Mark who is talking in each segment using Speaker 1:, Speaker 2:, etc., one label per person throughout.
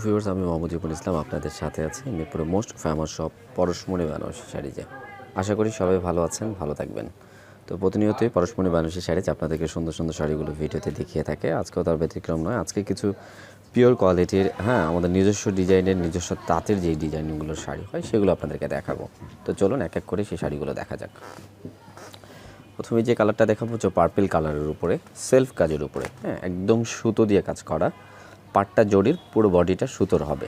Speaker 1: Viewers, আমি মোহাম্মদ ইসলাম আপনাদের সাথে আছি মিরপুরের মোস্ট ফেমাস শপ পরশমনি বেনারসি শাড়িতে। আশা করি সবাই ভালো আছেন, ভালো থাকবেন। তো প্রতিনিয়তই পরশমনি বেনারসি শাড়িতে আপনাদেরকে সুন্দর সুন্দর শাড়িগুলো ভিডিওতে দেখিয়ে থাকে। আজকেও তার ব্যতিক্রম নয়। আজকে কিছু পিওর কোয়ালিটির আমাদের নিজস্ব ডিজাইনের নিজস্ব তাঁতের যেই ডিজাইনগুলোর শাড়ি হয় সেগুলো আপনাদেরকে দেখাবো। তো চলুন এক এক করে সেই শাড়িগুলো দেখা যাক। প্রথমে যে কালারটা দেখাবো হচ্ছে পার্পল কালারের উপরে সেলফ কাজের উপরে, একদম সুতো দিয়ে কাজ করা। পাটটা জরির, পুরো বডিটা সুতোর হবে।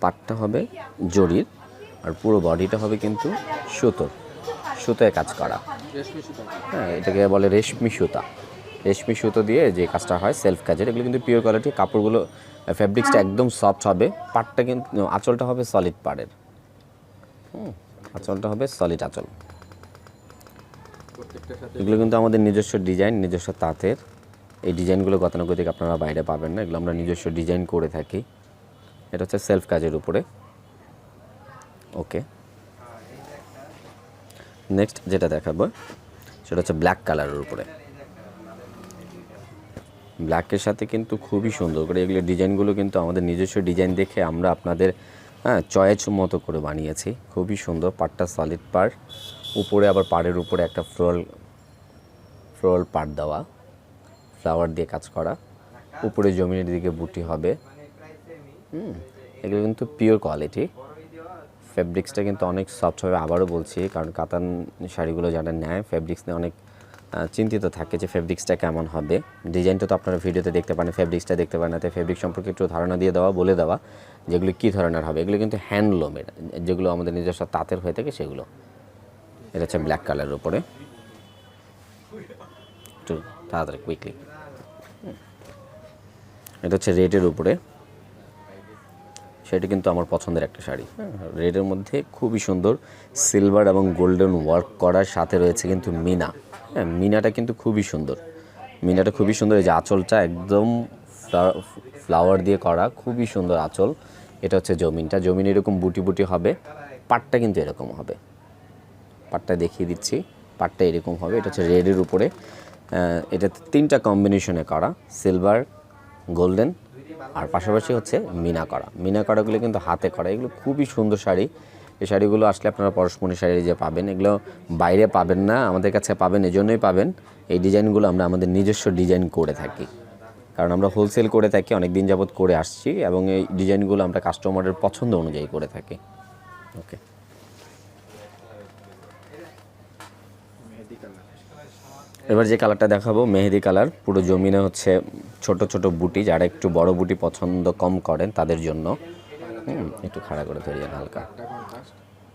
Speaker 1: পাটটা হবে জরির আর পুরো বডিটা হবে কিন্তু সুতোয় কাজ করা। এটাকে বলে রেশমি সুতা। রেশমি সুতো দিয়ে যে কাজটা হয় সেলফ কাজের, এগুলো কিন্তু পিওর কোয়ালিটি। কাপড়গুলো ফ্যাব্রিক্সটা একদম সফট হবে। পাটটা কিন্তু আঁচলটা হবে সলিড পাড়ের। আঁচলটা হবে সলিড আঁচল। এগুলো কিন্তু আমাদের নিজস্ব ডিজাইন, নিজস্ব তাঁতের। এই ডিজাইনগুলো গতানুগতিক আপনারা বাইরে পাবেন না, এগুলো আমরা নিজস্ব ডিজাইন করে থাকি। এটা হচ্ছে সেলফ কাজের উপরে। ওকে, নেক্সট যেটা দেখাবো সেটা হচ্ছে ব্ল্যাক কালারের উপরে। ব্ল্যাকের সাথে কিন্তু খুবই সুন্দর করে এগুলো ডিজাইনগুলো কিন্তু আমাদের নিজস্ব ডিজাইন দেখে আমরা আপনাদের চয়েস মতো করে বানিয়েছি। খুবই সুন্দর। পাড়টা সলিড পাড়, উপরে আবার পাড়ের উপরে একটা ফ্লোরাল পাড় দেওয়া, ফ্লাওয়ার দিয়ে কাজ করা। উপরে জমিনের দিকে বুটি হবে। এগুলো কিন্তু পিওর কোয়ালিটি। ফ্যাব্রিক্সটা কিন্তু অনেক সফট হবে। আবারও বলছি, কারণ কাতান শাড়িগুলো যারা নেয় ফ্যাব্রিক্স নিয়ে অনেক চিন্তিত থাকে যে ফ্যাব্রিক্সটা কেমন হবে। ডিজাইনটা তো আপনারা ভিডিওতে দেখতে পারেন, ফ্যাব্রিক্সটা দেখতে পারেন না। তাই ফ্যাব্রিক সম্পর্কে একটু ধারণা দিয়ে দেওয়া, বলে দেওয়া যেগুলো কী ধরনের হবে। এগুলো কিন্তু হ্যান্ডলুমের, যেগুলো আমাদের নিজস্ব তাঁতের হয়ে থাকে সেগুলো। এটা হচ্ছে ব্ল্যাক কালারের উপরে। একটু তাড়াতাড়ি কুইকলি। এটা হচ্ছে রেডের উপরে। সেটা কিন্তু আমার পছন্দের একটা শাড়ি। রেডের মধ্যে খুবই সুন্দর সিলভার এবং গোল্ডেন ওয়ার্ক করার সাথে রয়েছে কিন্তু মিনা। মিনাটা কিন্তু খুবই সুন্দর। মিনাটা খুবই সুন্দর। এই যে আঁচলটা একদম ফ্লাওয়ার দিয়ে করা, খুবই সুন্দর আঁচল। এটা হচ্ছে জমিনটা। জমিন এরকম বুটি বুটি হবে। পাটটা কিন্তু এরকম হবে। পাটটা দেখিয়ে দিচ্ছি। পাটটা এরকম হবে। এটা হচ্ছে রেডের উপরে। এটা 3টা কম্বিনেশনে করা, সিলভার, গোল্ডেন আর পাশাপাশি হচ্ছে মিনা করা। মিনা করাগুলো কিন্তু হাতে করা। এগুলো খুবই সুন্দর শাড়ি। এই শাড়িগুলো আসলে আপনারা পরশমনি শাড়ি যে পাবেন, এগুলো বাইরে পাবেন না, আমাদের কাছে পাবেন। এজন্যই পাবেন, এই ডিজাইনগুলো আমরা আমাদের নিজস্ব ডিজাইন করে থাকি। কারণ আমরা হোলসেল করে থাকি, অনেক দিন যাবত করে আসছি, এবং এই ডিজাইনগুলো আমরা কাস্টমারের পছন্দ অনুযায়ী করে থাকি। ওকে, এবার যে কালারটা দেখাবো মেহেদি কালার। পুরো জমিনে হচ্ছে ছোট ছোট বুটি, যারা একটু বড় বুটি পছন্দ কম করেন তাদের জন্য। একটু খাড়া করে ধরিয়ে হালকা।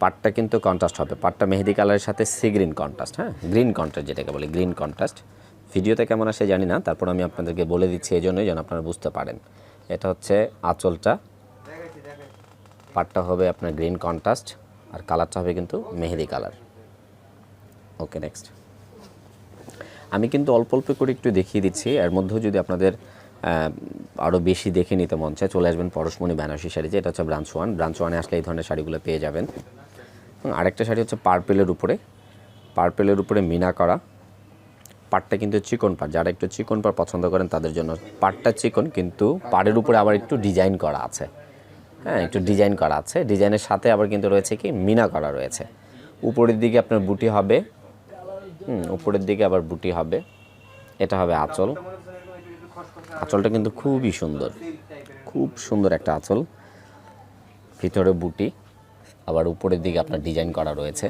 Speaker 1: পাটটা কিন্তু কন্ট্রাস্ট হবে। পাটটা মেহেদি কালারের সাথে sea green contrast. Green contrast যেটাকে বলে, গ্রিন কন্ট্রাস্ট। ভিডিওতে কেমন আসে জানি না, তারপর আমি আপনাদেরকে বলে দিচ্ছি এই জন্যই যেন আপনারা বুঝতে পারেন। এটা হচ্ছে আঁচলটা। পাটটা হবে আপনার গ্রিন কন্ট্রাস্ট আর কালারটা হবে কিন্তু মেহেদি কালার। ওকে, নেক্সট। আমি কিন্তু অল্প অল্প করে একটু দেখিয়ে দিচ্ছি। এর মধ্যেও যদি আপনাদের আরও বেশি দেখে নিতে মন চায়, চলে আসবেন পরশমনি বেনারসি শাড়ি। এটা হচ্ছে ব্রাঞ্চ 1। ব্রাঞ্চ 1-এ আসলে এই ধরনের শাড়িগুলো পেয়ে যাবেন। আরেকটা শাড়ি হচ্ছে পার্পেলের উপরে। পার্পেলের উপরে মিনা করা। পাটটা কিন্তু চিকন পাট, যারা একটু চিকন পাট পছন্দ করেন তাদের জন্য। পাটটা চিকন, কিন্তু পাড়ের উপরে আবার একটু ডিজাইন করা আছে। একটু ডিজাইন করা আছে। ডিজাইনের সাথে আবার কিন্তু রয়েছে কি মিনা করা রয়েছে। উপরের দিকে আপনার বুটি হবে। উপরের দিকে আবার বুটি হবে। এটা হবে আঁচল। আঁচলটা কিন্তু খুবই সুন্দর, খুব সুন্দর একটা আঁচল। ভিতরে বুটি, আবার উপরের দিকে আপনার ডিজাইন করা রয়েছে।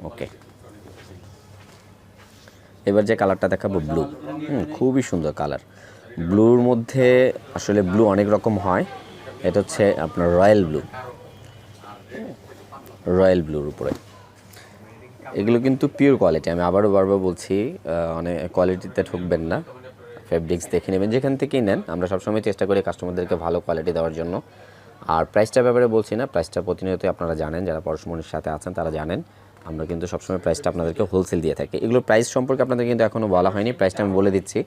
Speaker 1: ওকে, এবার যে কালারটা দেখাবো ব্লু। খুবই সুন্দর কালার। ব্লুর মধ্যে আসলে ব্লু অনেক রকম হয়। এটা হচ্ছে আপনার রয়্যাল ব্লু। রয়্যাল ব্লুর উপরে এগুলো কিন্তু পিওর কোয়ালিটি। আমি আবারও বারবার বলছি, অনেক কোয়ালিটিতে ঠকবেন না। ফ্যাব্রিক্স দেখে নেবেন যেখান থেকেই নেন। আমরা সবসময় চেষ্টা করি কাস্টমারদেরকে ভালো কোয়ালিটি দেওয়ার জন্য। আর প্রাইসটার ব্যাপারে বলছি না, প্রাইসটা প্রতিনিয়তই আপনারা জানেন, যারা পরশমনির সাথে আছেন তারা জানেন। আমরা কিন্তু সবসময় প্রাইসটা আপনাদেরকে হোলসেল দিয়ে থাকি। এগুলো প্রাইস সম্পর্কে আপনাদের কিন্তু এখনও বলা হয়নি। প্রাইসটা আমি বলে দিচ্ছি।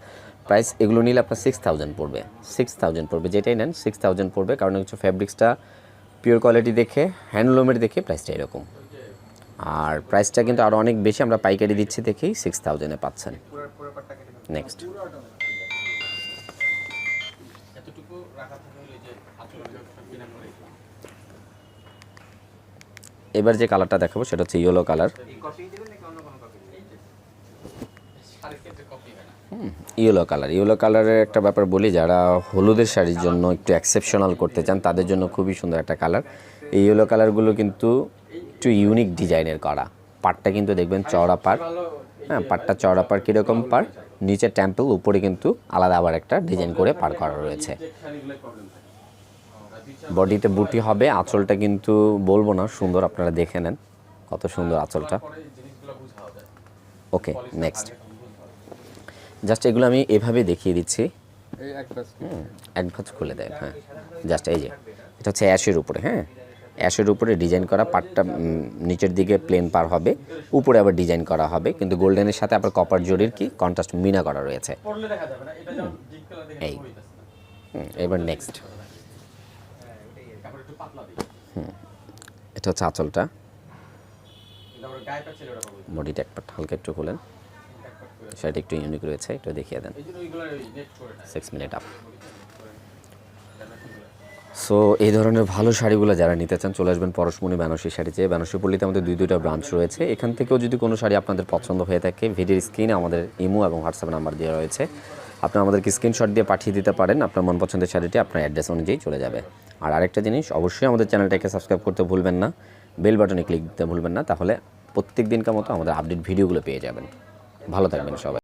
Speaker 1: প্রাইস এগুলো নিলে আপনার 6000 পড়বে। 6000 পড়বে, যেটাই নেন 6000 পড়বে। কারণ হচ্ছে ফ্যাব্রিক্সটা পিওর কোয়ালিটি দেখে, হ্যান্ডলুমের দেখে প্রাইসটা এরকম। আর প্রাইসটা কিন্তু আরও অনেক বেশি, আমরা পাইকারি দিচ্ছি দেখেই 6000-এ পাচ্ছেন। নেক্সট এবার যে কালারটা দেখাবো সেটা হচ্ছে yellow colour. Yellow colour, yellow কালারের একটা ব্যাপার বলি, যারা হলুদের শাড়ির জন্য একটু এক্সেপশনাল করতে চান তাদের জন্য খুবই সুন্দর একটা কালার। এই ইয়েলো কালারগুলো কিন্তু একটু ইউনিক ডিজাইনের করা। পাড়টা কিন্তু দেখবেন চওড়া পাড়, হ্যাঁ পাড়টা চওড়া পাড়। কীরকম পাড়? নিচে টেম্পল, উপরে কিন্তু আলাদা আবার একটা ডিজাইন করে পাড় করা রয়েছে। বডিতে বুটি হবে, আঁচলটা কিন্তু বলবো না, সুন্দর, আপনারা দেখে নেন কত সুন্দর আঁচলটা। ওকে নেক্সট, জাস্ট এগুলো আমি এভাবে দেখিয়ে দিচ্ছি, এক ভাঁজ খুলে দেয়। হ্যাঁ জাস্ট এই যে এটা হচ্ছে অ্যাশের উপরে, হ্যাঁ অ্যাশের উপরে ডিজাইন করা, পাটটা নিচের দিকে প্লেন পার হবে, উপরে আবার ডিজাইন করা হবে, কিন্তু গোল্ডেনের সাথে আবার কপার জরির কি কন্ট্রাস্ট মিনা করা রয়েছে। এই এবার নেক্সট, এটা হচ্ছে আঁচলটা, বডিটা এক পাট হালকা একটু খুলেন, শাড়িটা একটু ইউনিক রয়েছে, একটু দেখিয়ে দেন। 6 মিনিট আপ। সো এই ধরনের ভালো শাড়িগুলো যারা নিতে চান চলে আসবেন পরশমনি বেনারসি শাড়িতে। বেনারসি পল্লীতে আমাদের দুইটা ব্রাঞ্চ রয়েছে। এখান থেকেও যদি কোনো শাড়ি আপনাদের পছন্দ হয়ে থাকে, ভিডিওর স্ক্রিনে আমাদের ইমো এবং হোয়াটসঅ্যাপ নাম্বার দেওয়া রয়েছে, আপনারা আমাদেরকে স্ক্রিনশট দিয়ে পাঠিয়ে দিতে পারেন। আপনার মন পছন্দের শাড়িটি আপনার অ্যাড্রেস অনুযায়ী চলে যাবে। আর আরেকটা জিনিস, অবশ্যই আমাদের চ্যানেলটাকে সাবস্ক্রাইব করতে ভুলবেন না, বেল বাটনে ক্লিক দিতে ভুলবেন না, তাহলে প্রত্যেক দিনকার মতো আমাদের আপডেট ভিডিওগুলো পেয়ে যাবেন। ভালো থাকবেন সবাই।